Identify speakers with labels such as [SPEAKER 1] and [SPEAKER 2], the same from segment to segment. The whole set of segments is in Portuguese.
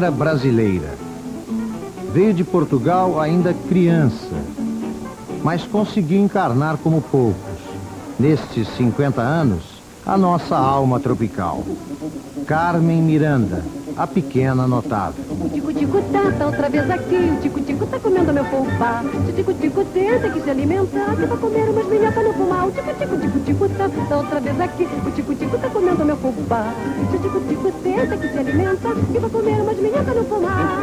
[SPEAKER 1] era brasileira. Veio de Portugal ainda criança, mas conseguiu encarnar como poucos, nestes 50 anos, a nossa alma tropical. Carmen Miranda, a pequena notável.
[SPEAKER 2] O tico-tico tá outra vez aqui, o tico-tico tá comendo meu fubá. O tico-tico tenta que se alimentar, que vai comer umas minhas pra não fumar. O tico-tico tá outra vez aqui, o tico-tico tá comendo meu fubá. O tico-tico tenta que se alimentar, que vai comer umas minhas pra não fumar.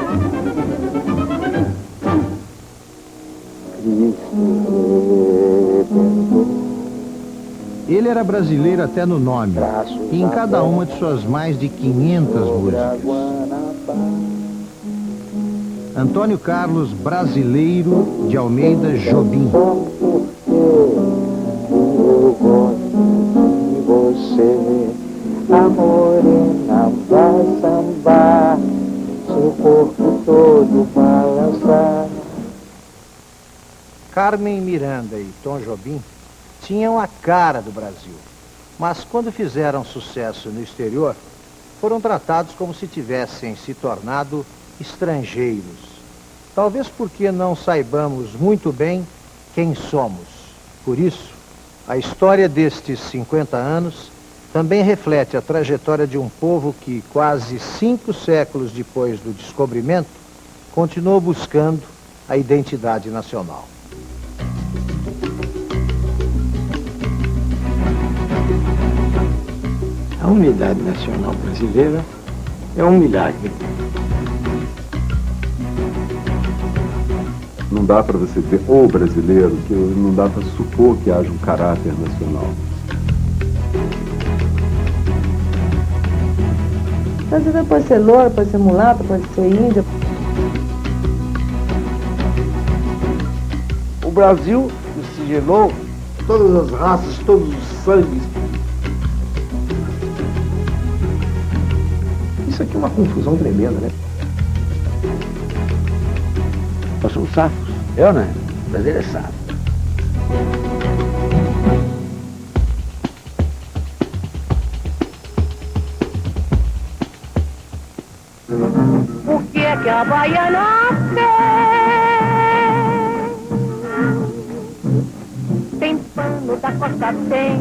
[SPEAKER 1] Ele era brasileiro até no nome, e em cada uma de suas mais de 500 músicas. Antônio Carlos Brasileiro de Almeida Jobim.
[SPEAKER 3] Eu gosto de você, a morena vai sambar, seu corpo todo balançar.
[SPEAKER 1] Carmen Miranda e Tom Jobim tinham a cara do Brasil, mas quando fizeram sucesso no exterior, foram tratados como se tivessem se tornado estrangeiros. Talvez porque não saibamos muito bem quem somos. Por isso, a história destes 50 anos também reflete a trajetória de um povo que, quase 5 séculos depois do descobrimento, continuou buscando a identidade nacional.
[SPEAKER 4] A unidade nacional brasileira é um milagre.
[SPEAKER 5] Não dá para você dizer o brasileiro, que não dá para supor que haja um caráter nacional.
[SPEAKER 6] Brasileiro pode ser louro, pode ser mulato, pode ser índio.
[SPEAKER 4] O Brasil miscigenou todas as raças, todos os sangues. Isso aqui é uma confusão tremenda, né? Nós somos safos. Eu, né? O brasileiro é safo.
[SPEAKER 2] O que é que a baiana tem? Tem pano da costa, tem.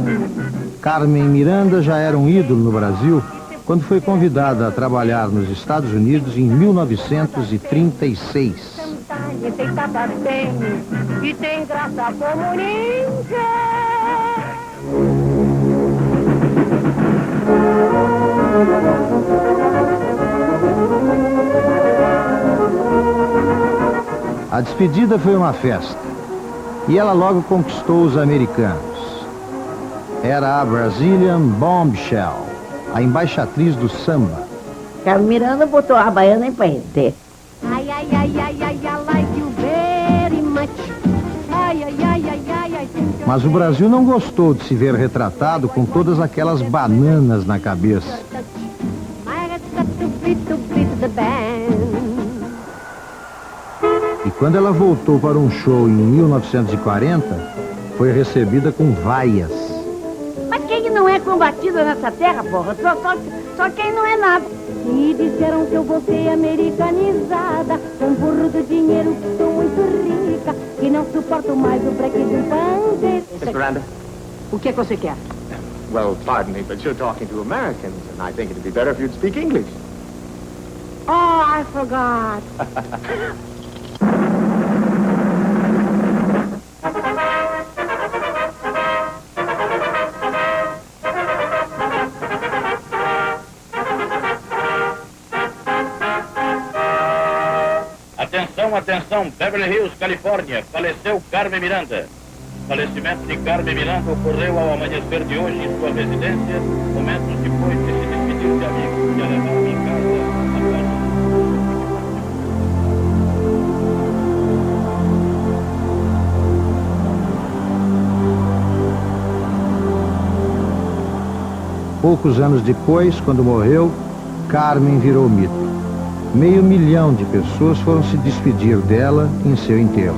[SPEAKER 1] Carmen Miranda já era um ídolo no Brasil quando foi convidada a trabalhar nos Estados Unidos em 1936.
[SPEAKER 2] Enfeitada tem, e tem graça como ninguém.
[SPEAKER 1] A despedida foi uma festa, e ela logo conquistou os americanos. Era a Brazilian Bombshell, a embaixatriz do samba.
[SPEAKER 7] Carmen Miranda botou a baiana em prender.
[SPEAKER 2] Ai, ai, ai, ai, ai, I like you very much. Ai, ai, ai, ai, ai, ai.
[SPEAKER 1] Mas o Brasil não gostou de se ver retratado com todas aquelas bananas na cabeça. E quando ela voltou para um show em 1940, foi recebida com vaias.
[SPEAKER 7] Mas quem não é combatida nessa terra, porra? Só quem não é nada.
[SPEAKER 2] E disseram que eu vou ser americanizada, com burro do dinheiro que sou muito rica, e não suporto mais o break de um pandeiro.
[SPEAKER 8] Miss Miranda?
[SPEAKER 2] O que é que você quer?
[SPEAKER 8] Well, pardon me, but you're talking to Americans, and I think it'd be better if you'd speak English.
[SPEAKER 2] Oh, I forgot.
[SPEAKER 9] Atenção, Beverly Hills, Califórnia. Faleceu Carmen Miranda. O falecimento de Carmen Miranda ocorreu ao amanhecer de hoje em sua residência, momentos depois de se despedir de amigos que a levaram em casa após...
[SPEAKER 1] Poucos anos depois, quando morreu, Carmen virou mito. 500 mil de pessoas foram se despedir dela em seu enterro.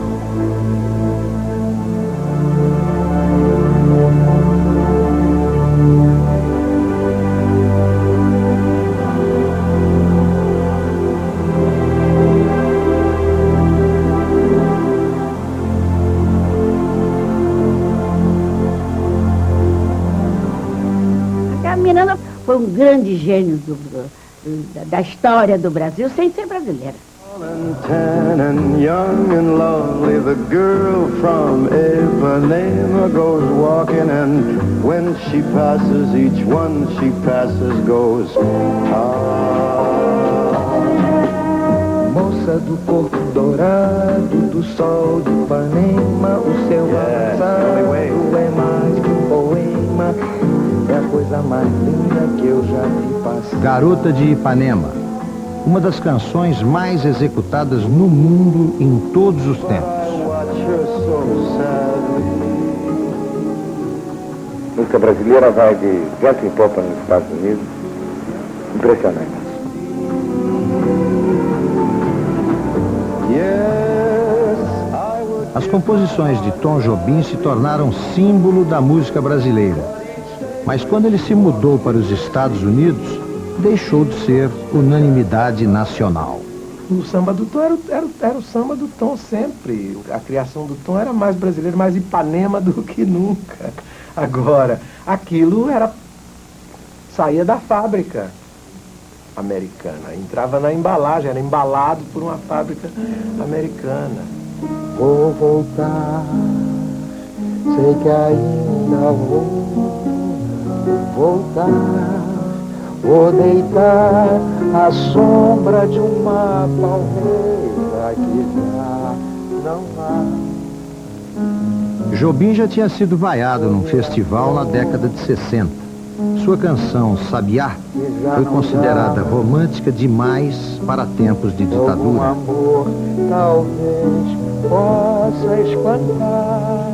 [SPEAKER 7] foi um grande gênio da história do Brasil, sem ser brasileira.
[SPEAKER 3] Tan and young and lovely, the girl from Ipanema goes walking, and when she passes, each one she passes goes, moça do corpo dourado, do sol de Ipanema, o seu avançado é mais que um poema, é a coisa mais linda que eu já vi passar.
[SPEAKER 1] Garota de Ipanema, uma das canções mais executadas no mundo em todos os tempos.
[SPEAKER 4] A música brasileira vai de Joaquim Pop nos Estados Unidos. Impressionante.
[SPEAKER 1] As composições de Tom Jobim se tornaram símbolo da música brasileira. Mas quando ele se mudou para os Estados Unidos, deixou de ser unanimidade nacional.
[SPEAKER 10] O samba do Tom era o samba do Tom sempre. A criação do Tom era mais brasileira, mais Ipanema do que nunca. Agora, aquilo saía da fábrica americana, entrava na embalagem, era embalado por uma fábrica americana.
[SPEAKER 3] Vou voltar, sei que ainda vou voltar. Vou deitar à sombra de uma palmeira que já não há.
[SPEAKER 1] Jobim já tinha sido vaiado num festival na década de 60. Sua canção Sabiá foi considerada romântica demais para tempos de ditadura.
[SPEAKER 3] Um amor talvez possa espantar.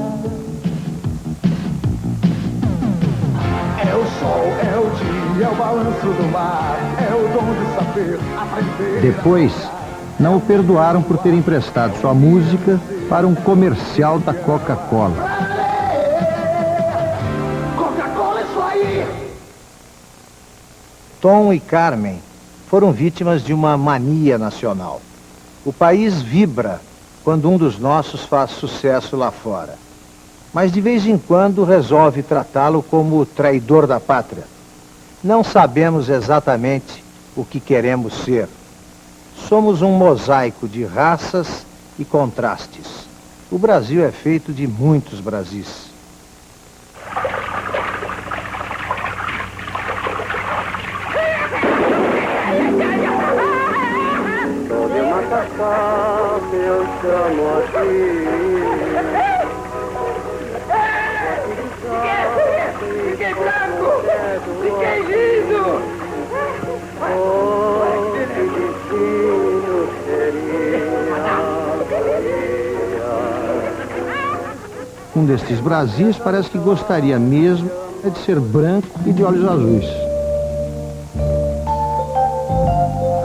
[SPEAKER 3] É o sol, é o dia, é o balanço do mar, é o dom de saber aprender.
[SPEAKER 1] Depois, não o perdoaram por ter emprestado sua música para um comercial da Coca-Cola.
[SPEAKER 3] Coca-Cola, isso aí!
[SPEAKER 1] Tom e Carmen foram vítimas de uma mania nacional. O país vibra quando um dos nossos faz sucesso lá fora. Mas de vez em quando resolve tratá-lo como traidor da pátria. Não sabemos exatamente o que queremos ser. Somos um mosaico de raças e contrastes. O Brasil é feito de muitos Brasis.
[SPEAKER 3] Sobre uma caçapa eu chamo aqui.
[SPEAKER 11] Fiquei branco! Fiquei lindo!
[SPEAKER 3] Que destino seria?
[SPEAKER 1] Um destes Brasis parece que gostaria mesmo de ser branco e de olhos azuis.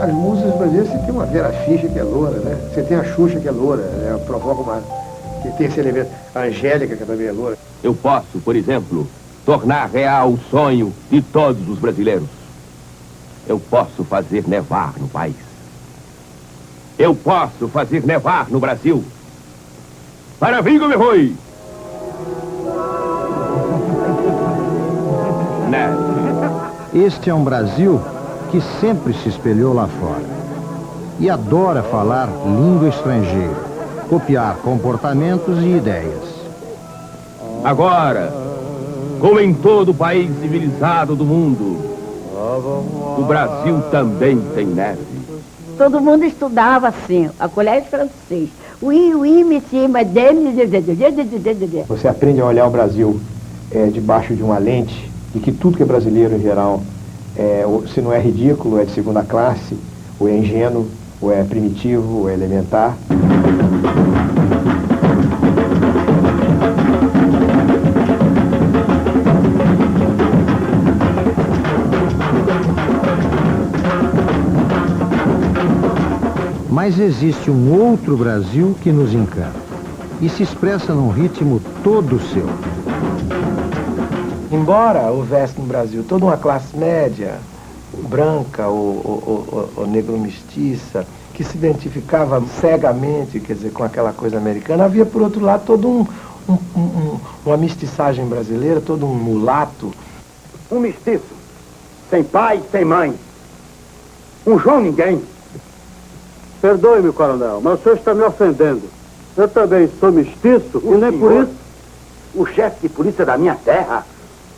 [SPEAKER 10] As músicas brasileiras, você tem uma Vera Fischer que é loura, né? Você tem a Xuxa que é loura, né? Provoca uma... que tem esse elemento. A Angélica que também é loura.
[SPEAKER 12] Eu posso, por exemplo, tornar real o sonho de todos os brasileiros. Eu posso fazer nevar no país. Eu posso fazer nevar no Brasil. Para Vingo me Rui!
[SPEAKER 1] Este é um Brasil que sempre se espelhou lá fora e adora falar língua estrangeira, copiar comportamentos e ideias.
[SPEAKER 12] Agora, como em todo país civilizado do mundo, o Brasil também tem neve.
[SPEAKER 7] Todo mundo estudava assim, a colégio francês. Oui, monsieur, madame...
[SPEAKER 10] Você aprende a olhar o Brasil debaixo de uma lente de que tudo que é brasileiro em geral, se não é ridículo, é de segunda classe, ou é ingênuo, ou é primitivo, ou é elementar.
[SPEAKER 1] Mas existe um outro Brasil que nos encanta e se expressa num ritmo todo seu.
[SPEAKER 10] Embora houvesse no Brasil toda uma classe média, branca ou negro-mestiça, que se identificava cegamente, quer dizer, com aquela coisa americana, havia, por outro lado, toda uma mestiçagem brasileira, todo um mulato.
[SPEAKER 4] Um mestiço
[SPEAKER 13] sem pai, sem mãe. Um João ninguém.
[SPEAKER 14] Perdoe-me, coronel, mas o senhor está me ofendendo. Eu também sou mestiço e nem por isso...
[SPEAKER 13] O chefe de polícia da minha terra,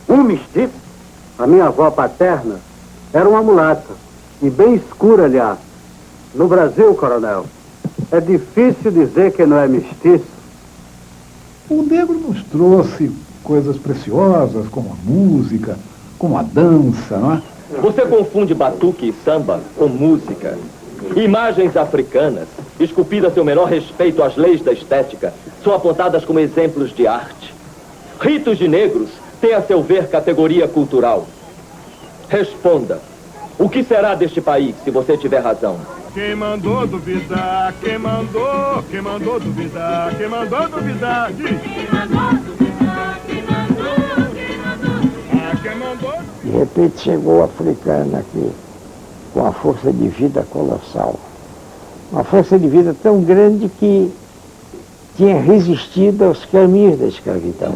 [SPEAKER 13] um mestiço?
[SPEAKER 14] A minha avó paterna era uma mulata, e bem escura, aliás. No Brasil, coronel, é difícil dizer que não é mestiço.
[SPEAKER 15] O negro nos trouxe coisas preciosas, como a música, como a dança, não é?
[SPEAKER 16] Você confunde batuque e samba com música. Imagens africanas, esculpidas sem o menor respeito às leis da estética, são apontadas como exemplos de arte. Ritos de negros têm, a seu ver, categoria cultural. Responda. O que será deste país se você tiver razão?
[SPEAKER 17] Quem mandou duvidar? Quem mandou? Quem mandou duvidar? Quem mandou duvidar? Quem mandou duvidar? Quem mandou? Quem mandou? Ah, quem mandou?
[SPEAKER 18] De repente chegou o africano aqui, com uma força de vida colossal. Uma força de vida tão grande que tinha resistido aos caminhos da escravidão.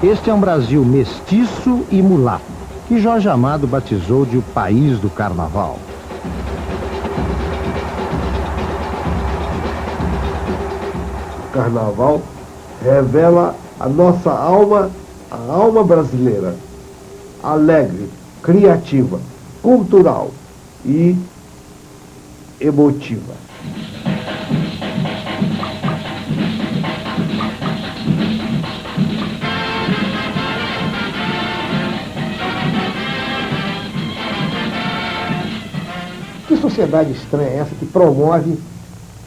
[SPEAKER 1] Este é um Brasil mestiço e mulato, que Jorge Amado batizou de o país do carnaval.
[SPEAKER 10] O carnaval revela a nossa alma, a alma brasileira, alegre, criativa, cultural e emotiva. Que sociedade estranha é essa que promove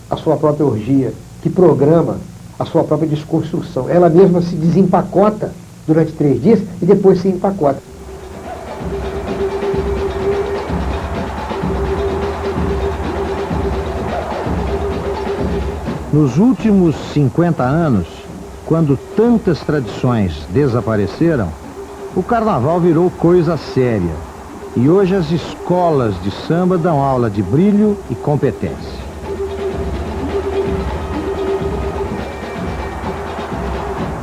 [SPEAKER 10] a sua própria orgia, que programa a sua própria desconstrução? Ela mesma se desempacota durante 3 dias e depois se empacota.
[SPEAKER 1] Nos últimos 50 anos, quando tantas tradições desapareceram, o carnaval virou coisa séria. E hoje as escolas de samba dão aula de brilho e competência.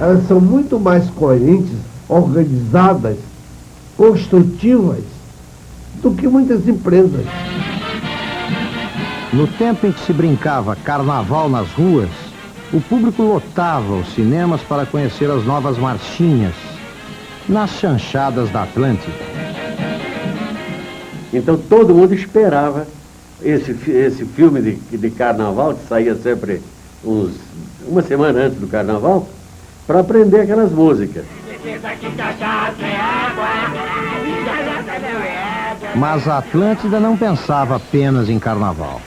[SPEAKER 10] Elas são muito mais coerentes, organizadas, construtivas do que muitas empresas.
[SPEAKER 1] No tempo em que se brincava carnaval nas ruas, o público lotava os cinemas para conhecer as novas marchinhas nas chanchadas da Atlântida.
[SPEAKER 14] Então todo mundo esperava esse filme de carnaval, que saía sempre uma semana antes do carnaval, para aprender aquelas músicas.
[SPEAKER 1] Mas a Atlântida não pensava apenas em carnaval.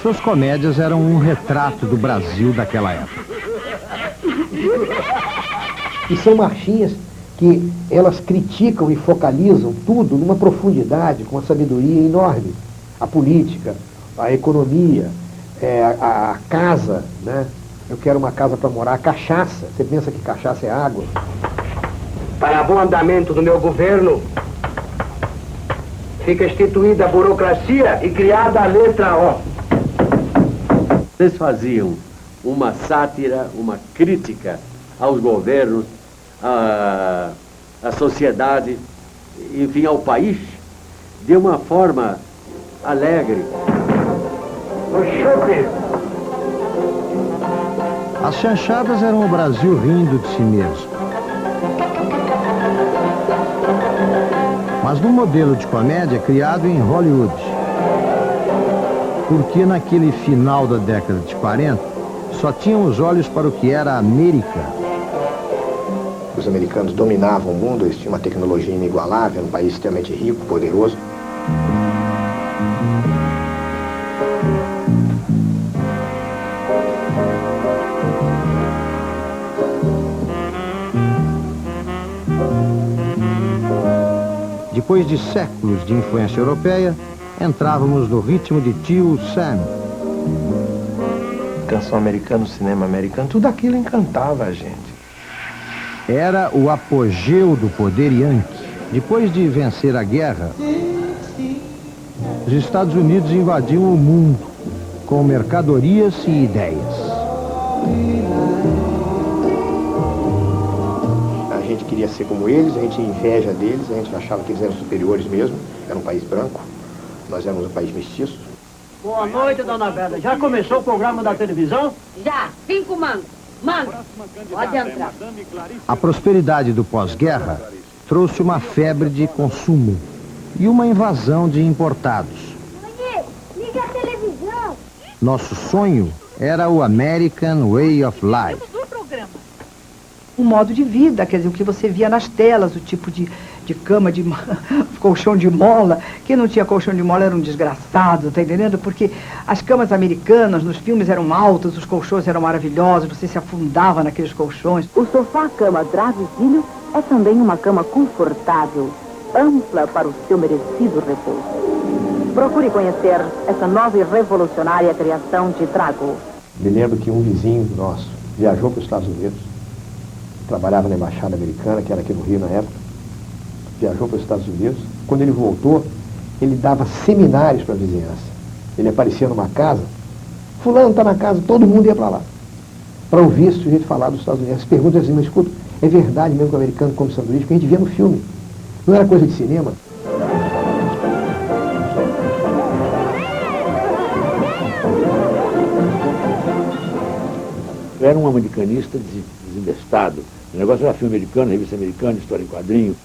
[SPEAKER 1] Suas comédias eram um retrato do Brasil daquela época.
[SPEAKER 10] E são marchinhas que elas criticam e focalizam tudo numa profundidade, com uma sabedoria enorme. A política, a economia, a casa, né? Eu quero uma casa para morar, a cachaça. Você pensa que cachaça é água?
[SPEAKER 13] Para bom andamento do meu governo, fica instituída a burocracia e criada a letra O.
[SPEAKER 14] Eles faziam uma sátira, uma crítica aos governos, à sociedade, enfim, ao país, de uma forma alegre.
[SPEAKER 1] As chanchadas eram o Brasil rindo de si mesmo. Mas num modelo de comédia criado em Hollywood. Porque naquele final da década de 40, só tinham os olhos para o que era a América.
[SPEAKER 19] Os americanos dominavam o mundo, eles tinham uma tecnologia inigualável, um país extremamente rico, poderoso.
[SPEAKER 1] Depois de séculos de influência europeia, entrávamos no ritmo de Tio Sam.
[SPEAKER 10] Canção americana, cinema americano, tudo aquilo encantava a gente.
[SPEAKER 1] Era o apogeu do poder Yankee. Depois de vencer a guerra, os Estados Unidos invadiam o mundo com mercadorias e ideias.
[SPEAKER 19] queria ser como eles, a gente tinha inveja deles, a gente achava que eles eram superiores mesmo, era um país branco, nós éramos um país mestiço.
[SPEAKER 20] Boa noite, dona Bela. Já começou o programa da televisão?
[SPEAKER 7] Já, 5 mangos. Mango, pode entrar.
[SPEAKER 1] A prosperidade do pós-guerra trouxe uma febre de consumo e uma invasão de importados.
[SPEAKER 11] Mãe, liga a televisão.
[SPEAKER 1] Nosso sonho era o American Way of Life.
[SPEAKER 6] Um modo de vida, quer dizer, o que você via nas telas, o tipo de cama, de colchão de mola. Quem não tinha colchão de mola era um desgraçado, tá entendendo? Porque as camas americanas nos filmes eram altas, os colchões eram maravilhosos, você se afundava naqueles colchões.
[SPEAKER 21] O sofá-cama Dravisilho é também uma cama confortável, ampla para o seu merecido repouso. Procure conhecer essa nova e revolucionária criação de Drago.
[SPEAKER 19] Me lembro que um vizinho nosso viajou para os Estados Unidos, trabalhava na Embaixada Americana, que era aqui no Rio na época, viajou para os Estados Unidos. Quando ele voltou, ele dava seminários para a vizinhança. Ele aparecia numa casa, fulano está na casa, todo mundo ia para lá, para ouvir esse sujeito falar dos Estados Unidos. As perguntas assim, mas escuta, é verdade mesmo que o americano come sanduíche? Porque a gente via no filme, não era coisa de cinema.
[SPEAKER 14] Eu era um americanista desinvestado. O negócio era filme americano, revista americana, história em quadrinho.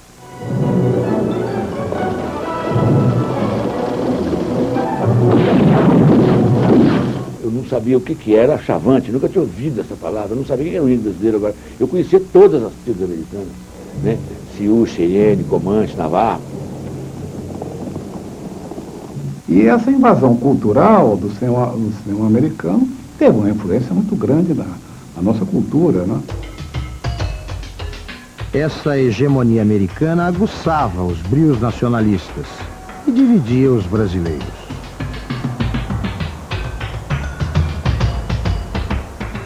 [SPEAKER 14] Eu não sabia o que era chavante, nunca tinha ouvido essa palavra, não sabia o que era o índio brasileiro agora. Eu conhecia todas as tribos americanas, né? Sioux, Cheyenne, Comanche, Navarro.
[SPEAKER 15] E essa invasão cultural do cinema americano teve uma influência muito grande na nossa cultura, né?
[SPEAKER 1] Essa hegemonia americana aguçava os brios nacionalistas e dividia os brasileiros.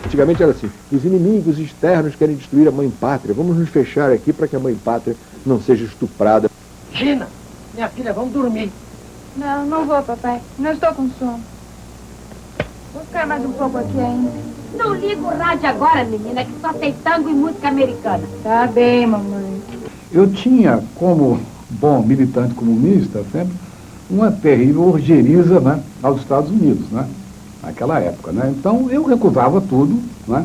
[SPEAKER 5] Antigamente era assim, os inimigos externos querem destruir a mãe pátria, vamos nos fechar aqui para que a mãe pátria não seja estuprada.
[SPEAKER 20] Gina, minha filha, vamos dormir.
[SPEAKER 22] Não, não vou, papai. Não estou com sono. Vou ficar mais um pouco aqui ainda.
[SPEAKER 7] Não liga o rádio agora, menina, que só tem tango e música americana.
[SPEAKER 22] Tá bem, mamãe.
[SPEAKER 15] Eu tinha, como bom militante comunista, sempre uma terrível orgeriza, né, aos Estados Unidos, né, naquela época, né. Então eu recusava tudo, né,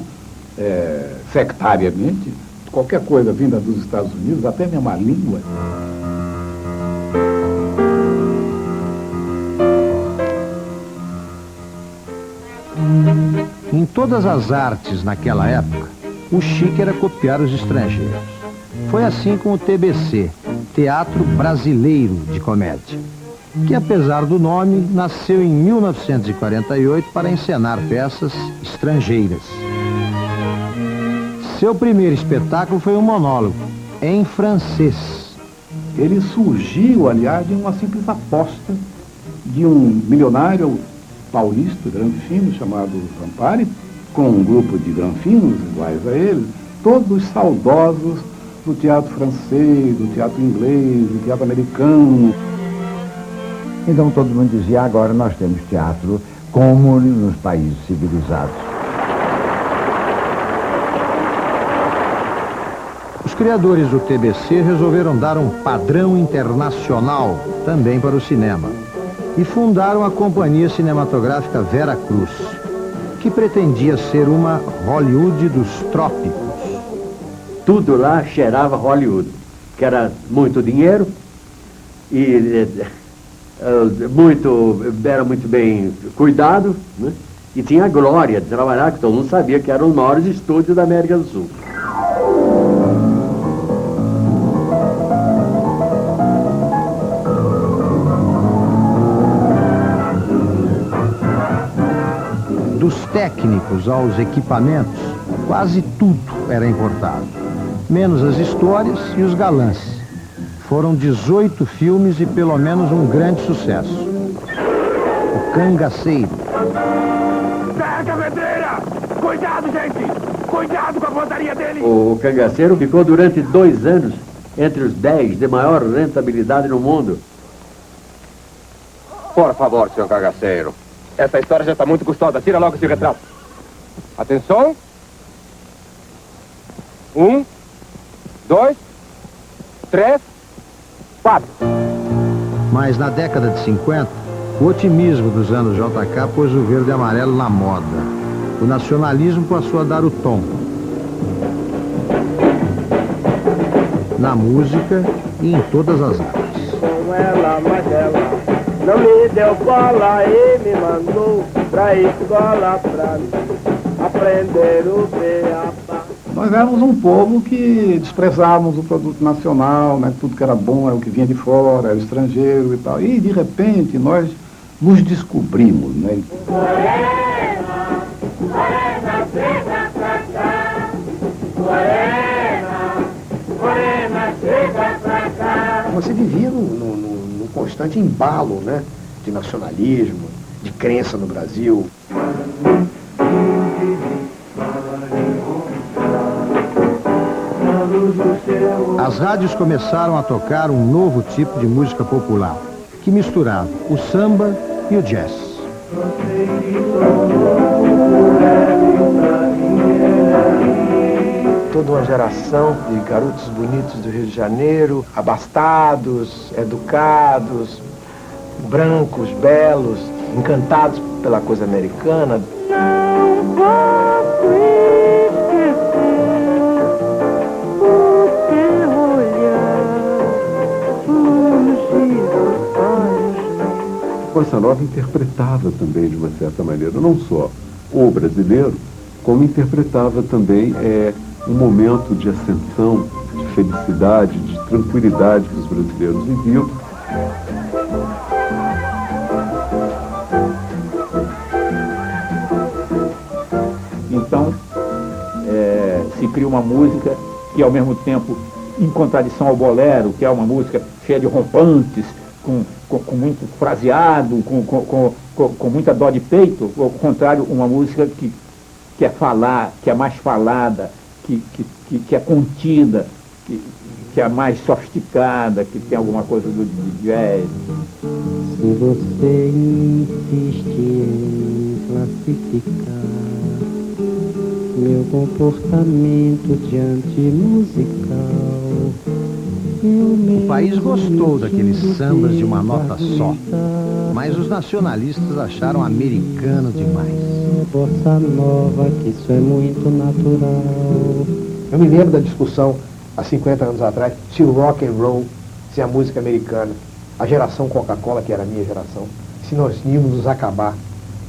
[SPEAKER 15] sectariamente, qualquer coisa vinda dos Estados Unidos, até mesmo a língua.
[SPEAKER 1] Em todas as artes naquela época, o chique era copiar os estrangeiros. Foi assim com o TBC, Teatro Brasileiro de Comédia, que apesar do nome, nasceu em 1948 para encenar peças estrangeiras. Seu primeiro espetáculo foi um monólogo, em francês.
[SPEAKER 15] Ele surgiu, aliás, de uma simples aposta de um milionário paulista, granfino, chamado Zampari, com um grupo de granfinos iguais a ele, todos saudosos do teatro francês, do teatro inglês, do teatro americano.
[SPEAKER 23] Então todo mundo dizia, agora nós temos teatro como nos países civilizados.
[SPEAKER 1] Os criadores do TBC resolveram dar um padrão internacional também para o cinema e fundaram a Companhia Cinematográfica Vera Cruz, que pretendia ser uma Hollywood dos trópicos.
[SPEAKER 14] Tudo lá cheirava Hollywood, que era muito dinheiro e era muito bem cuidado, né? E tinha a glória de trabalhar, que todo mundo sabia que eram os maiores estúdios da América do Sul.
[SPEAKER 1] Dos técnicos aos equipamentos, quase tudo era importado, menos as histórias e os galãs. Foram 18 filmes e pelo menos um grande sucesso. O Cangaceiro.
[SPEAKER 17] Pega a pedreira! Cuidado, gente! Cuidado com a pontaria dele!
[SPEAKER 14] O Cangaceiro ficou durante 2 anos entre os 10 de maior rentabilidade no mundo.
[SPEAKER 12] Por favor, senhor Cangaceiro. Essa história já está muito custosa. Tira logo esse retrato. Atenção. 1,
[SPEAKER 2] 2, 3, 4.
[SPEAKER 1] Mas na década de 50, o otimismo dos anos JK pôs o verde e amarelo na moda. O nacionalismo passou a dar o tom. Na música e em todas as artes.
[SPEAKER 3] Com ela, mas ela não me deu bola e me mandou pra escola pra aprender o beabá.
[SPEAKER 15] Nós éramos um povo que desprezávamos o produto nacional, né? Tudo que era bom era o que vinha de fora, era estrangeiro e tal. E, de repente, nós nos descobrimos, né?
[SPEAKER 3] Morena, morena, chega pra cá. Morena, morena, chega pra cá.
[SPEAKER 19] Você vivia num constante embalo, né? De nacionalismo, de crença no Brasil.
[SPEAKER 1] As rádios começaram a tocar um novo tipo de música popular, que misturava o samba e o jazz.
[SPEAKER 10] Toda uma geração de garotos bonitos do Rio de Janeiro, abastados, educados, brancos, belos, encantados pela coisa americana.
[SPEAKER 5] A Bossa Nova interpretava também, de uma certa maneira, não só o brasileiro, como interpretava também um momento de ascensão, de felicidade, de tranquilidade que os brasileiros viviam.
[SPEAKER 2] Então, se cria uma música que, ao mesmo tempo, em contradição ao bolero, que é uma música cheia de rompantes, com muito fraseado, com muita dó de peito, ao contrário, uma música que é falar, que é mais falada, que é contida, que é mais sofisticada, que tem alguma coisa do jazz.
[SPEAKER 3] Se você insiste em classificar meu comportamento diante musical,
[SPEAKER 1] o país gostou daqueles sambas de uma nota só, mas os nacionalistas acharam americano demais.
[SPEAKER 3] Bossa nova, que isso é muito natural.
[SPEAKER 19] Eu me lembro da discussão, há 50 anos atrás, se o rock and roll, se a música americana, a geração Coca-Cola, que era a minha geração, se nós íamos nos acabar.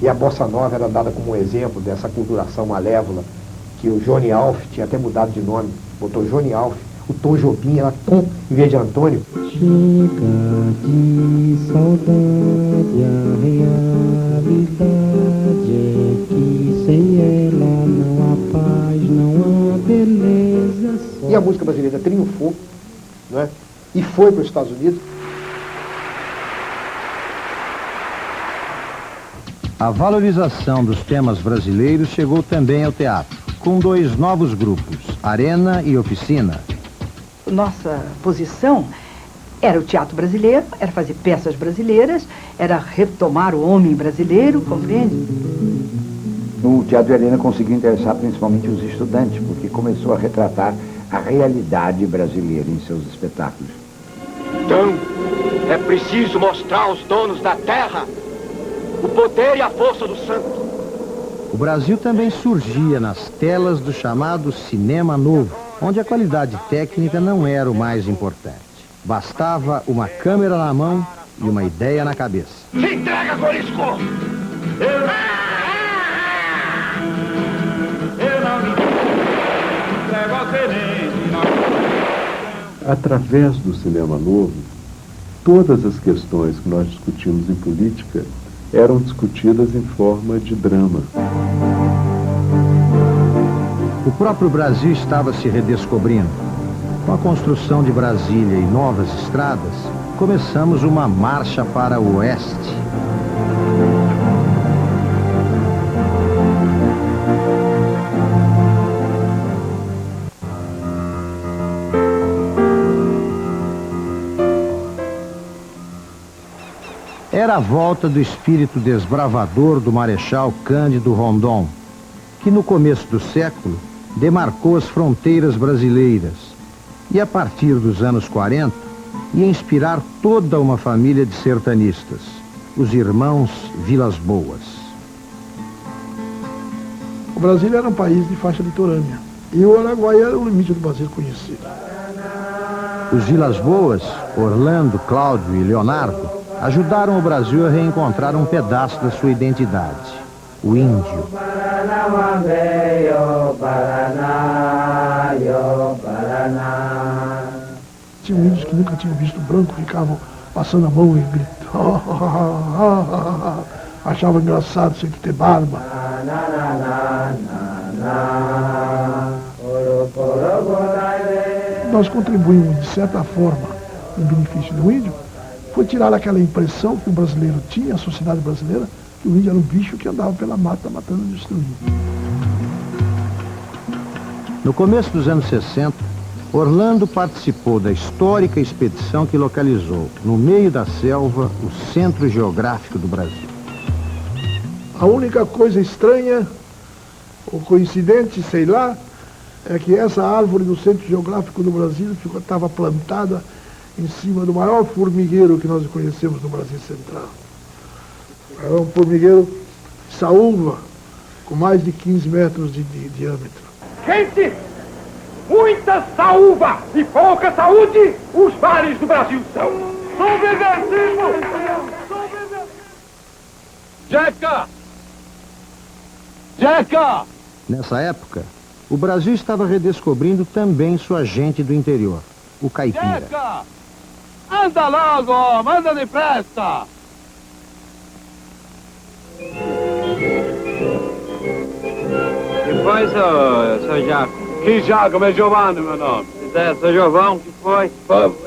[SPEAKER 19] E a Bossa Nova era dada como um exemplo dessa culturação malévola, que o Johnny Alf tinha até mudado de nome, botou Johnny Alf. O Tom Jobim era Tom em vez de Antônio.
[SPEAKER 3] Chega de saudade, a realidade é que sem ela não há paz, não há beleza.
[SPEAKER 19] E a música brasileira triunfou, não é? E foi para os Estados Unidos.
[SPEAKER 1] A valorização dos temas brasileiros chegou também ao teatro, com 2 novos grupos, Arena e Oficina.
[SPEAKER 6] Nossa posição era o teatro brasileiro, era fazer peças brasileiras, era retomar o homem brasileiro, compreende?
[SPEAKER 23] No Teatro de Arena conseguiu interessar principalmente os estudantes, porque começou a retratar a realidade brasileira em seus espetáculos.
[SPEAKER 12] Então, é preciso mostrar aos donos da terra o poder e a força do santo.
[SPEAKER 1] O Brasil também surgia nas telas do chamado cinema novo, onde a qualidade técnica não era o mais importante. Bastava uma câmera na mão e uma ideia na cabeça.
[SPEAKER 12] Se entrega, Corisco!
[SPEAKER 17] Eu não me entrego ao tenente, não.
[SPEAKER 5] Através do cinema novo, todas as questões que nós discutimos em política eram discutidas em forma de drama.
[SPEAKER 1] O próprio Brasil estava se redescobrindo. Com a construção de Brasília e novas estradas, começamos uma marcha para o oeste. Era a volta do espírito desbravador do Marechal Cândido Rondon, que no começo do século demarcou as fronteiras brasileiras e a partir dos anos 40 ia inspirar toda uma família de sertanistas, os irmãos Vilas Boas.
[SPEAKER 4] O Brasil era um país de faixa litorânea e o Araguaia era o limite do Brasil conhecido.
[SPEAKER 1] Os Vilas Boas, Orlando, Cláudio e Leonardo, ajudaram o Brasil a reencontrar um pedaço da sua identidade, o índio.
[SPEAKER 4] Tinha índios que nunca tinham visto branco, ficavam passando a mão e gritando, achavam engraçado sem ter barba. Nós contribuímos, de certa forma, no benefício do índio, foi tirar aquela impressão que o brasileiro tinha, a sociedade brasileira, que o índio era um bicho que andava pela mata matando e destruindo.
[SPEAKER 1] No começo dos anos 60, Orlando participou da histórica expedição que localizou, no meio da selva, o centro geográfico do Brasil.
[SPEAKER 4] A única coisa estranha, ou coincidente, sei lá, é que essa árvore do centro geográfico do Brasil estava plantada em cima do maior formigueiro que nós conhecemos no Brasil Central. Era um formigueiro saúva, com mais de 15 metros de diâmetro.
[SPEAKER 17] Gente, muita saúva e pouca saúde, os mares do Brasil são. Subversivo! Jeca! Jeca!
[SPEAKER 1] Nessa época, o Brasil estava redescobrindo também sua gente do interior, o caipira.
[SPEAKER 17] Jeca! Anda logo, manda depressa!
[SPEAKER 8] Que foi, seu Jaco?
[SPEAKER 17] Que Jaco? É Giovanni, meu nome.
[SPEAKER 8] Seu Giovão, que foi?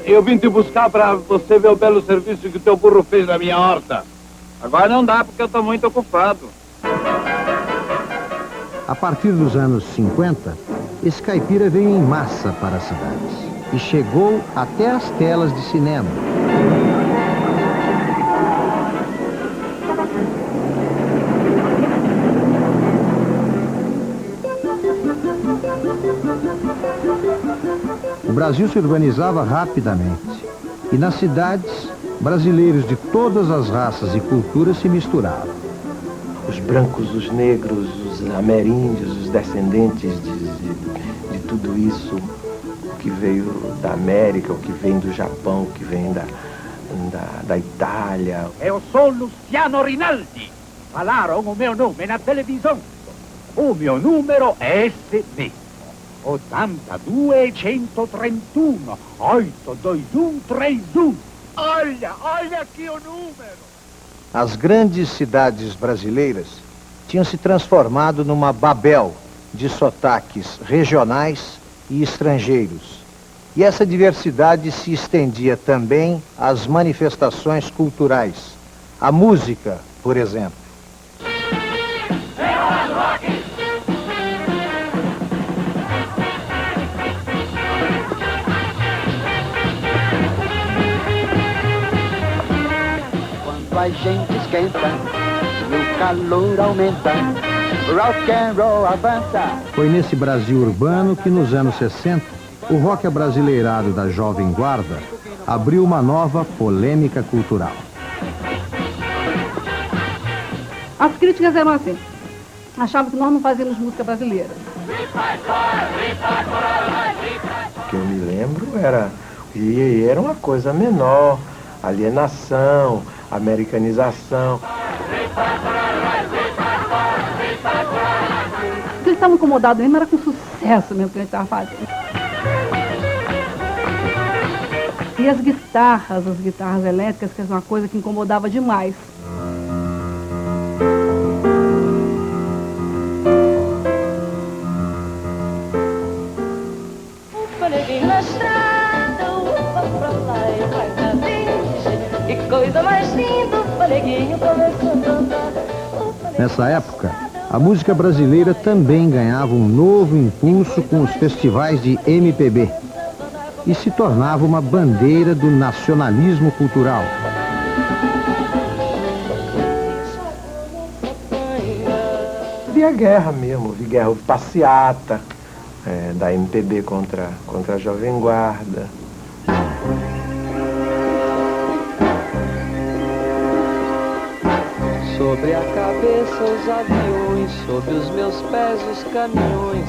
[SPEAKER 17] Eu vim te buscar para você ver o belo serviço que o teu burro fez na minha horta.
[SPEAKER 8] Agora não dá, porque eu estou muito ocupado.
[SPEAKER 1] A partir dos anos 50, esse caipira veio em massa para as cidades e chegou até as telas de cinema. O Brasil se urbanizava rapidamente e nas cidades, brasileiros de todas as raças e culturas se misturavam.
[SPEAKER 10] Os brancos, os negros, os ameríndios, os descendentes de tudo isso, o que veio da América, o que vem do Japão, o que vem da Itália.
[SPEAKER 9] Eu sou Luciano Rinaldi. Falaram o meu nome na televisão. O meu número é esse mesmo. 82-131 82131. Olha aqui o número.
[SPEAKER 1] As grandes cidades brasileiras tinham se transformado numa Babel de sotaques regionais e estrangeiros. E essa diversidade se estendia também às manifestações culturais. A música, por exemplo.
[SPEAKER 24] A gente esquenta e o calor aumenta, rock and roll avança.
[SPEAKER 1] Foi nesse Brasil urbano que nos anos 60, o rock abrasileirado da Jovem Guarda abriu uma nova polêmica cultural.
[SPEAKER 25] As críticas eram assim, achavam que nós não fazíamos música brasileira.
[SPEAKER 10] O que eu me lembro era uma coisa menor, alienação, americanização.
[SPEAKER 25] O que eles estavam incomodados mesmo era com o sucesso mesmo que a gente estava fazendo. E as guitarras elétricas, que é uma coisa que incomodava demais.
[SPEAKER 26] Na estrada, pra lá e vai na vez. Que coisa mais linda, o Paneguinho começou a cantar.
[SPEAKER 1] Nessa época, a música brasileira também ganhava um novo impulso com os festivais de MPB e se tornava uma bandeira do nacionalismo cultural.
[SPEAKER 10] Vi a guerra mesmo, vi guerra, houve passeata, da MPB contra a Jovem Guarda.
[SPEAKER 11] Sobre a cabeça os aviões, sob os meus pés os caminhões,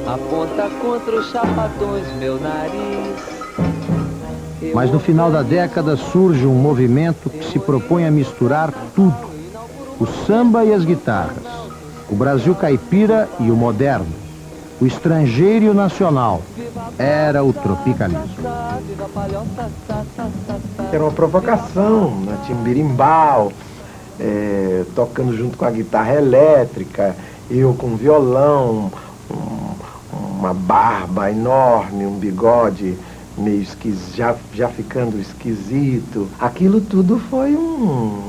[SPEAKER 11] aponta contra os chapadões meu nariz.
[SPEAKER 1] Mas no final da década surge um movimento que se propõe a misturar tudo: o samba e as guitarras, o Brasil caipira e o moderno, o estrangeiro e o nacional. Era o tropicalismo.
[SPEAKER 10] Era uma provocação, né? Tinha um berimbau, tocando junto com a guitarra elétrica, eu com violão, uma barba enorme, um bigode meio esquisito, já ficando esquisito. Aquilo tudo foi um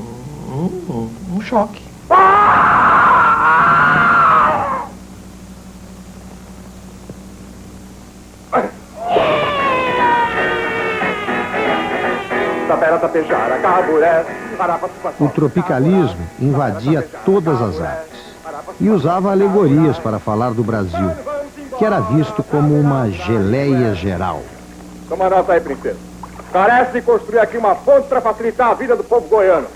[SPEAKER 10] choque.
[SPEAKER 1] O tropicalismo invadia todas as artes e usava alegorias para falar do Brasil, que era visto como uma geleia geral.
[SPEAKER 17] Toma nota aí, princesa. Parece de construir aqui uma ponte para facilitar a vida do povo goiano.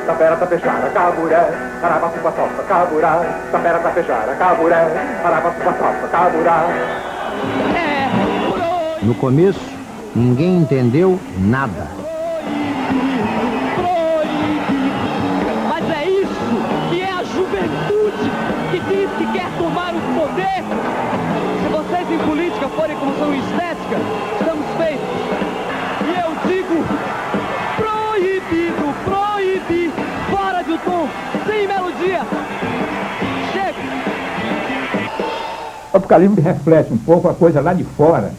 [SPEAKER 17] Tapera, tapejara, caburé, arabaçuba, salsa, caburá. Tapera, tapejara, caburé, arabaçuba, salsa, caburá.
[SPEAKER 1] No começo, ninguém entendeu nada.
[SPEAKER 11] Mas é isso que é a juventude que diz que quer tomar o poder. Se vocês em política forem como são em estética, estamos feitos. E eu digo, proibido, proibido, fora de tom, sem melodia. Chega.
[SPEAKER 2] O tropicalismo reflete um pouco a coisa lá de fora,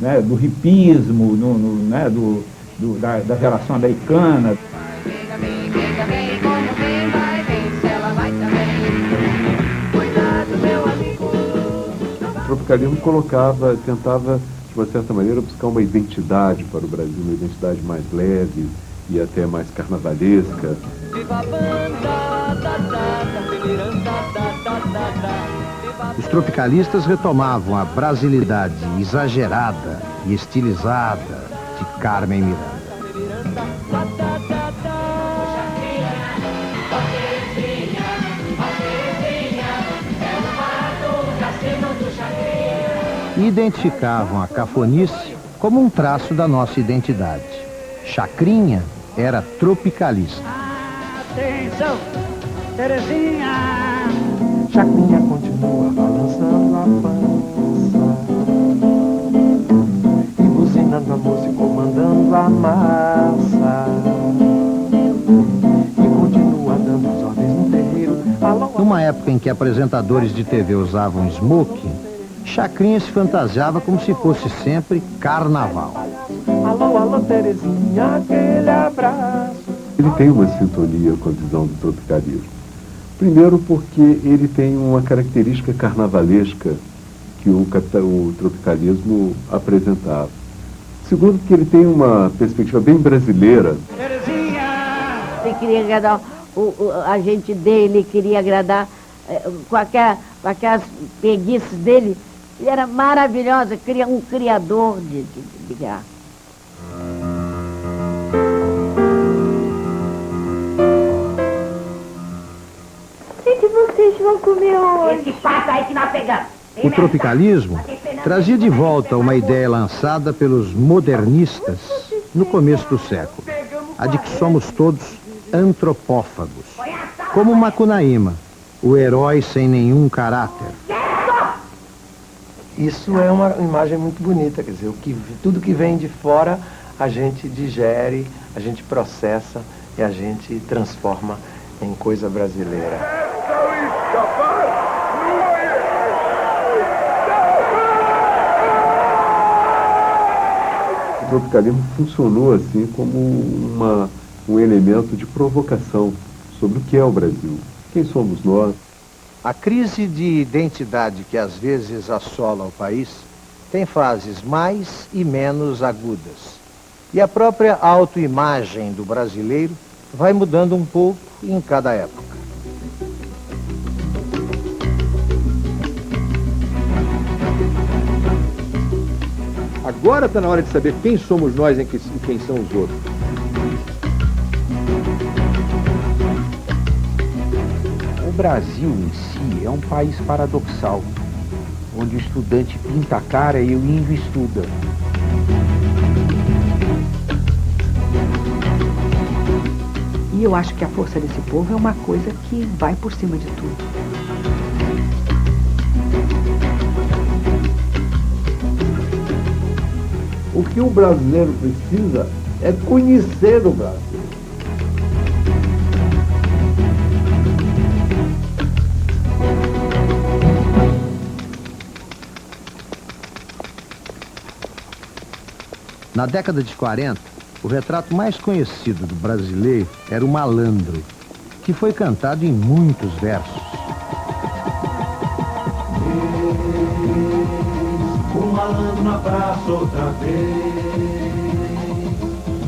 [SPEAKER 2] né, do hipismo, né, da geração americana.
[SPEAKER 5] O tropicalismo tentava, de uma certa maneira, buscar uma identidade para o Brasil, uma identidade mais leve e até mais carnavalesca.
[SPEAKER 1] Os tropicalistas retomavam a brasilidade exagerada e estilizada de Carmen Miranda. E identificavam a cafonice como um traço da nossa identidade. Chacrinha era tropicalista.
[SPEAKER 11] Atenção, Terezinha!
[SPEAKER 10] Chacrinha continua balançando a pança e buzinando a música, comandando a massa. E continua dando as ordens no terreiro.
[SPEAKER 1] Numa época em que apresentadores de TV usavam smoking, Chacrinha se fantasiava como se fosse sempre carnaval.
[SPEAKER 10] Alô, alô, Terezinha, aquele abraço.
[SPEAKER 5] Ele tem uma sintonia com a visão do tropicalismo. Primeiro porque ele tem uma característica carnavalesca que o tropicalismo apresentava. Segundo porque ele tem uma perspectiva bem brasileira.
[SPEAKER 7] Ele queria agradar a gente dele, queria agradar com aquelas preguiças dele. Ele era maravilhoso, um criador de graça.
[SPEAKER 22] O que vocês vão comer hoje?
[SPEAKER 7] Esse pato aí que nós pegamos.
[SPEAKER 1] O tropicalismo trazia de volta uma ideia lançada pelos modernistas no começo do século, a de que somos todos antropófagos, como Macunaíma, o herói sem nenhum caráter.
[SPEAKER 10] Isso é uma imagem muito bonita, quer dizer, tudo que vem de fora a gente digere, a gente processa e a gente transforma em coisa brasileira.
[SPEAKER 5] O tropicalismo funcionou assim como um elemento de provocação sobre o que é o Brasil, quem somos nós.
[SPEAKER 1] A crise de identidade que às vezes assola o país tem fases mais e menos agudas. E a própria autoimagem do brasileiro vai mudando um pouco em cada época.
[SPEAKER 13] Agora está na hora de saber quem somos nós e quem são os outros.
[SPEAKER 23] O Brasil em si é um país paradoxal, onde o estudante pinta a cara e o índio estuda.
[SPEAKER 6] E eu acho que a força desse povo é uma coisa que vai por cima de tudo.
[SPEAKER 4] O que o brasileiro precisa é conhecer o Brasil.
[SPEAKER 1] Na década de 40, o retrato mais conhecido do brasileiro era o malandro, que foi cantado em muitos versos.
[SPEAKER 14] O malandro na praça outra vez,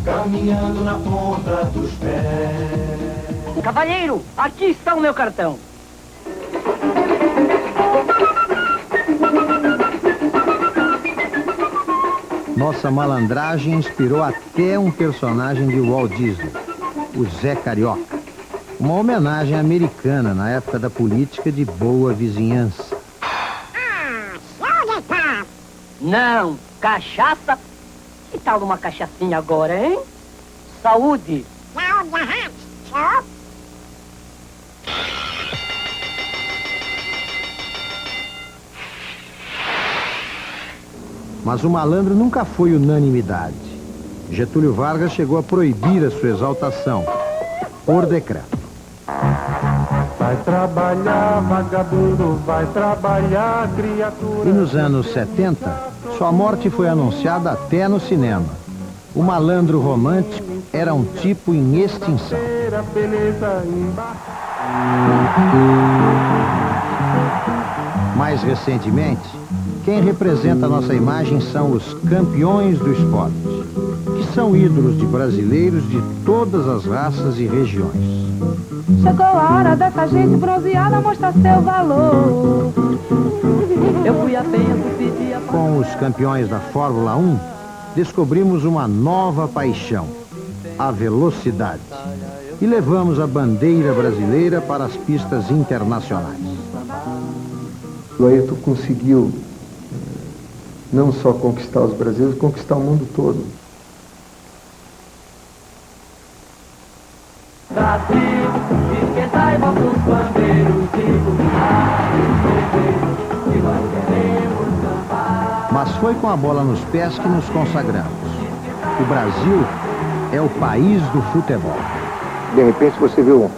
[SPEAKER 14] caminhando na ponta dos pés.
[SPEAKER 11] Cavalheiro, aqui está o meu cartão.
[SPEAKER 1] Nossa malandragem inspirou até um personagem de Walt Disney, o Zé Carioca. Uma homenagem americana na época da política de boa vizinhança.
[SPEAKER 11] Não, cachaça. Que tal uma cachaçinha agora, hein? Saúde.
[SPEAKER 1] Mas o malandro nunca foi unanimidade. Getúlio Vargas chegou a proibir a sua exaltação, por decreto.
[SPEAKER 14] Vai trabalhar, vagabundo, vai trabalhar, criatura.
[SPEAKER 1] E nos anos 70, sua morte foi anunciada até no cinema. O malandro romântico era um tipo em extinção. Mais recentemente, quem representa a nossa imagem são os campeões do esporte, que são ídolos de brasileiros de todas as raças e regiões.
[SPEAKER 22] Chegou a hora dessa gente bronzeada mostrar seu valor.
[SPEAKER 11] Eu fui a tempo, pedi a...
[SPEAKER 1] Com os campeões da Fórmula 1, descobrimos uma nova paixão, a velocidade. E levamos a bandeira brasileira para as pistas internacionais.
[SPEAKER 19] O Ayrton conseguiu não só conquistar os brasileiros, conquistar o mundo todo.
[SPEAKER 14] Brasil, esquentai vossos bandeiros e que nós queremos cantar.
[SPEAKER 1] Mas foi com a bola nos pés que nos consagramos. O Brasil é o país do futebol.
[SPEAKER 19] De repente você vê um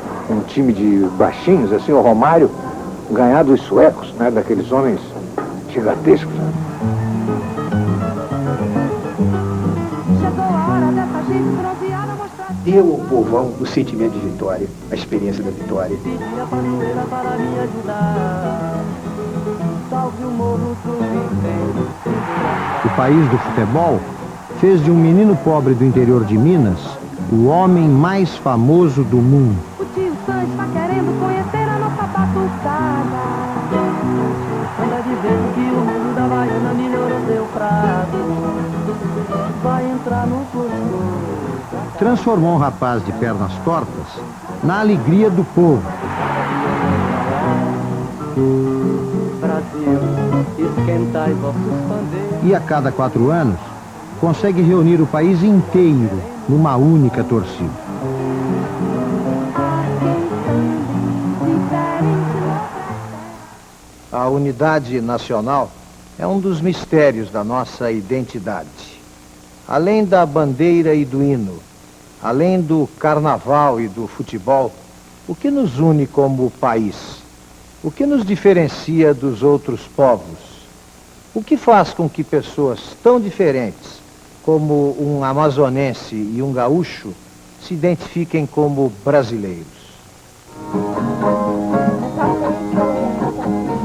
[SPEAKER 19] time de baixinhos, assim, o Romário, ganhar dos suecos, né, daqueles homens gigantescos. Né?
[SPEAKER 15] Deu ao povão o sentimento de vitória, a experiência da vitória.
[SPEAKER 1] O país do futebol fez de um menino pobre do interior de Minas o homem mais famoso do mundo.
[SPEAKER 22] O tio Sam está querendo conhecer a nossa batucada.
[SPEAKER 11] Anda dizendo que o mundo da baiana melhorou seu prato. Vai entrar no curso.
[SPEAKER 1] Transformou um rapaz de pernas tortas na alegria do povo.
[SPEAKER 11] Brasil, esquentai vossos pandeiros.
[SPEAKER 1] E a cada 4 anos, consegue reunir o país inteiro numa única torcida. A unidade nacional é um dos mistérios da nossa identidade. Além da bandeira e do hino, além do carnaval e do futebol, o que nos une como país? O que nos diferencia dos outros povos? O que faz com que pessoas tão diferentes como um amazonense e um gaúcho se identifiquem como brasileiros?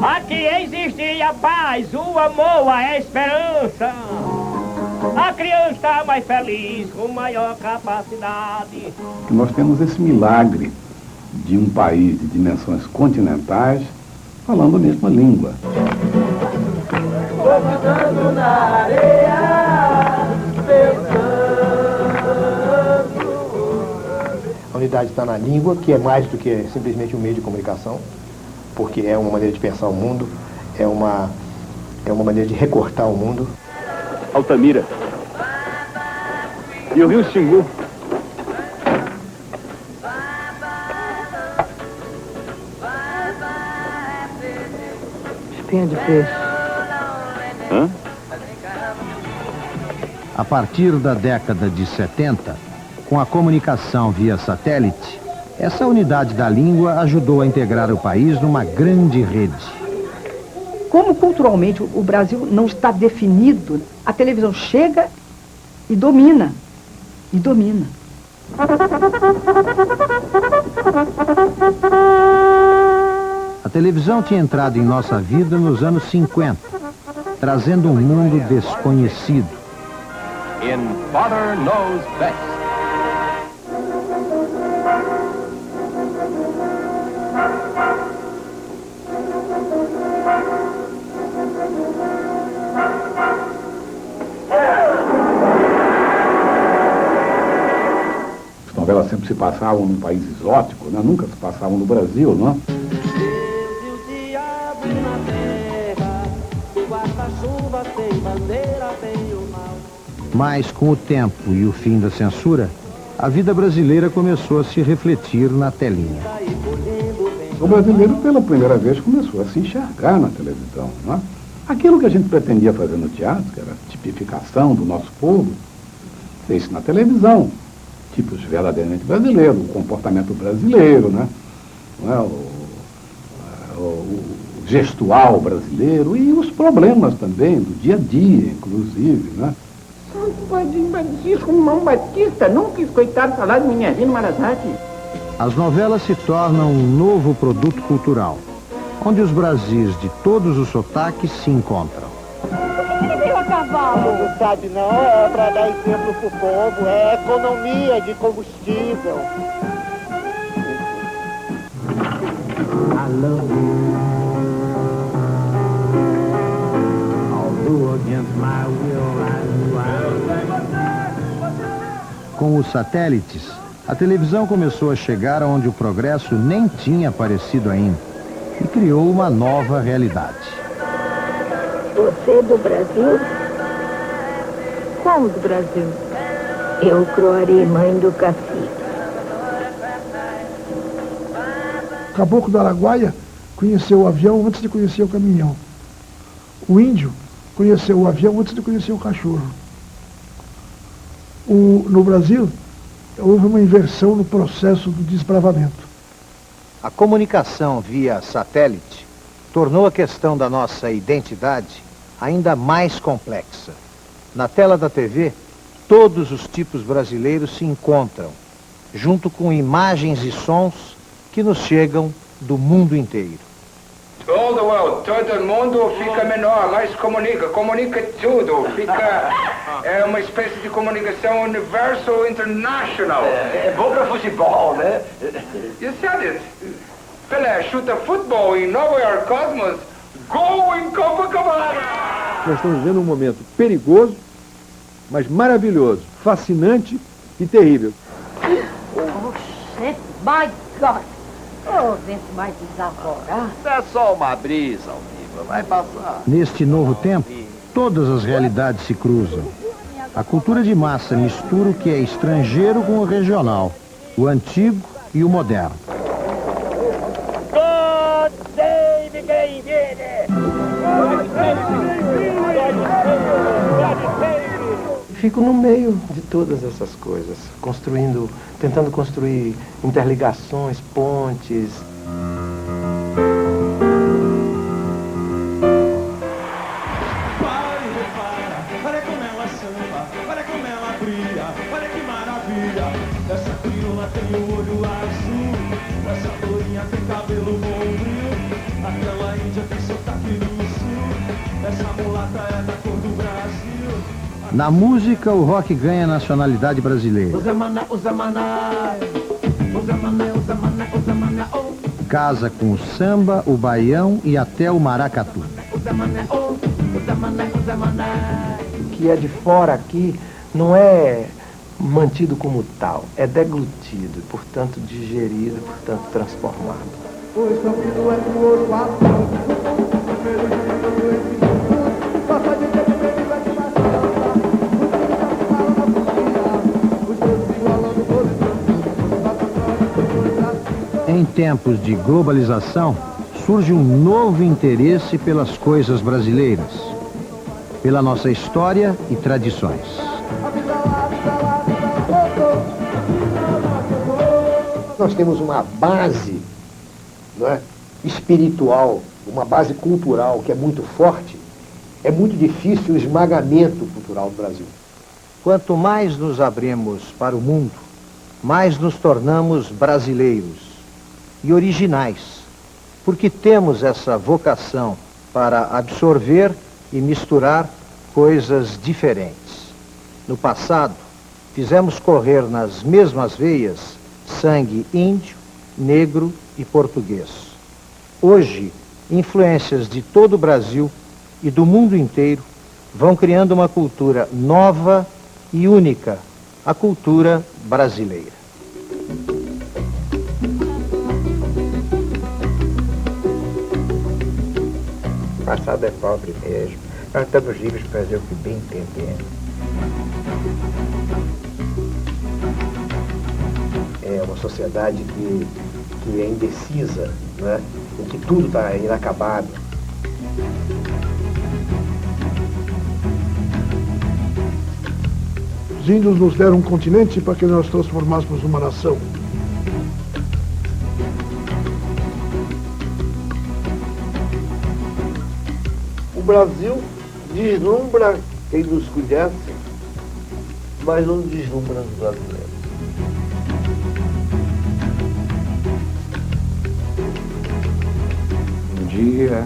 [SPEAKER 9] Aqui existe a paz, o amor, a esperança. A criança mais feliz, com maior capacidade.
[SPEAKER 15] Nós temos esse milagre de um país de dimensões continentais falando a mesma língua.
[SPEAKER 14] Vou andando na areia.
[SPEAKER 19] A unidade está na língua, que é mais do que simplesmente um meio de comunicação, porque é uma maneira de pensar o mundo, é uma maneira de recortar o mundo.
[SPEAKER 13] Altamira. E o Rio Xingu.
[SPEAKER 6] Espinha de peixe.
[SPEAKER 13] Hã?
[SPEAKER 1] A partir da década de 70, com a comunicação via satélite, essa unidade da língua ajudou a integrar o país numa grande rede.
[SPEAKER 6] Como culturalmente o Brasil não está definido, a televisão chega e domina. E domina.
[SPEAKER 1] A televisão tinha entrado em nossa vida nos anos 50, trazendo um mundo desconhecido.
[SPEAKER 3] In Father Knows Best.
[SPEAKER 15] As novelas sempre se passavam num país exótico, né? Nunca se passavam no Brasil, não?
[SPEAKER 1] Mas com o tempo e o fim da censura, a vida brasileira começou a se refletir na telinha.
[SPEAKER 15] O brasileiro, pela primeira vez, começou a se enxergar na televisão, não é? Aquilo que a gente pretendia fazer no teatro, que era a tipificação do nosso povo, fez na televisão. Tipos verdadeiramente brasileiros, o comportamento brasileiro, né? Não é? O gestual brasileiro e os problemas também, do dia a dia, inclusive, né?
[SPEAKER 2] Santo Padre Francisco, irmão Batista, nunca escutado falar de Minervino Marazaki.
[SPEAKER 1] As novelas se tornam um novo produto cultural, onde os Brasis de todos os sotaques se encontram.
[SPEAKER 22] Por que ele veio a cavalo?
[SPEAKER 12] Não sabe não, é para dar exemplo pro povo, é economia de combustível.
[SPEAKER 14] I love you. Although against my will,
[SPEAKER 1] Com os satélites, a televisão começou a chegar onde o progresso nem tinha aparecido ainda e criou uma nova realidade.
[SPEAKER 16] Você é do Brasil?
[SPEAKER 22] Como do Brasil?
[SPEAKER 16] Eu, Croari, mãe do cacique.
[SPEAKER 4] Caboclo do Araguaia conheceu o avião antes de conhecer o caminhão. O índio conheceu o avião antes de conhecer o cachorro. No Brasil, houve uma inversão no processo do desbravamento.
[SPEAKER 1] A comunicação via satélite tornou a questão da nossa identidade ainda mais complexa. Na tela da TV, todos os tipos brasileiros se encontram, junto com imagens e sons que nos chegam do mundo inteiro.
[SPEAKER 18] Todo mundo fica menor, mas comunica tudo, é uma espécie de comunicação universal international.
[SPEAKER 12] É bom para futebol, né?
[SPEAKER 18] You said it. Pelé chuta futebol em Nova York Cosmos, gol em Copacabana.
[SPEAKER 13] Nós estamos vivendo um momento perigoso, mas maravilhoso, fascinante e terrível.
[SPEAKER 7] Oh, shit, my God! Oh, vento mais desaforar.
[SPEAKER 12] É só uma brisa, Alviva, vai passar.
[SPEAKER 1] Neste novo tempo, todas as realidades se cruzam. A cultura de massa mistura o que é estrangeiro com o regional, o antigo e o moderno.
[SPEAKER 9] God save quem viene! God save!
[SPEAKER 10] Fico no meio de todas essas coisas, tentando construir interligações, pontes.
[SPEAKER 14] Olha como ela samba, olha como ela brilha, olha que maravilha. Essa crioula tem o olho azul, essa loirinha tem cabelo bombril, aquela índia tem sotaque do sul, essa mulata é da cor do Brasil.
[SPEAKER 1] Na música, o rock ganha nacionalidade brasileira. Casa com o samba, o baião e até o maracatu.
[SPEAKER 10] O que é de fora aqui não é mantido como tal, é deglutido, portanto digerido, portanto transformado.
[SPEAKER 14] Pois São Pedro é do ouro azul, primeiro júbilo entre juntos, passa de tempo primeiro é de batata, os dois igualando posição.
[SPEAKER 1] Em tempos de globalização, surge um novo interesse pelas coisas brasileiras, pela nossa história e tradições.
[SPEAKER 19] Nós temos uma base, não é, espiritual, uma base cultural que é muito forte. É muito difícil o esmagamento cultural do Brasil.
[SPEAKER 1] Quanto mais nos abrimos para o mundo, mais nos tornamos brasileiros e originais, porque temos essa vocação para absorver e misturar coisas diferentes. No passado, fizemos correr nas mesmas veias sangue índio, negro e português. Hoje, influências de todo o Brasil e do mundo inteiro vão criando uma cultura nova e única, a cultura brasileira.
[SPEAKER 23] O passado é pobre mesmo. Nós estamos livres para fazer o que bem entendemos.
[SPEAKER 19] É uma sociedade que é indecisa, né? Em que tudo está inacabado.
[SPEAKER 4] Os índios nos deram um continente para que nós transformássemos numa nação.
[SPEAKER 12] O Brasil deslumbra quem nos conhece, mas não deslumbra os brasileiros.
[SPEAKER 23] Um dia,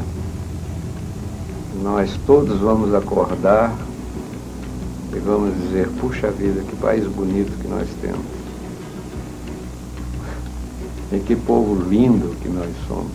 [SPEAKER 23] nós todos vamos acordar e vamos dizer, puxa vida, que país bonito que nós temos. E que povo lindo que nós somos.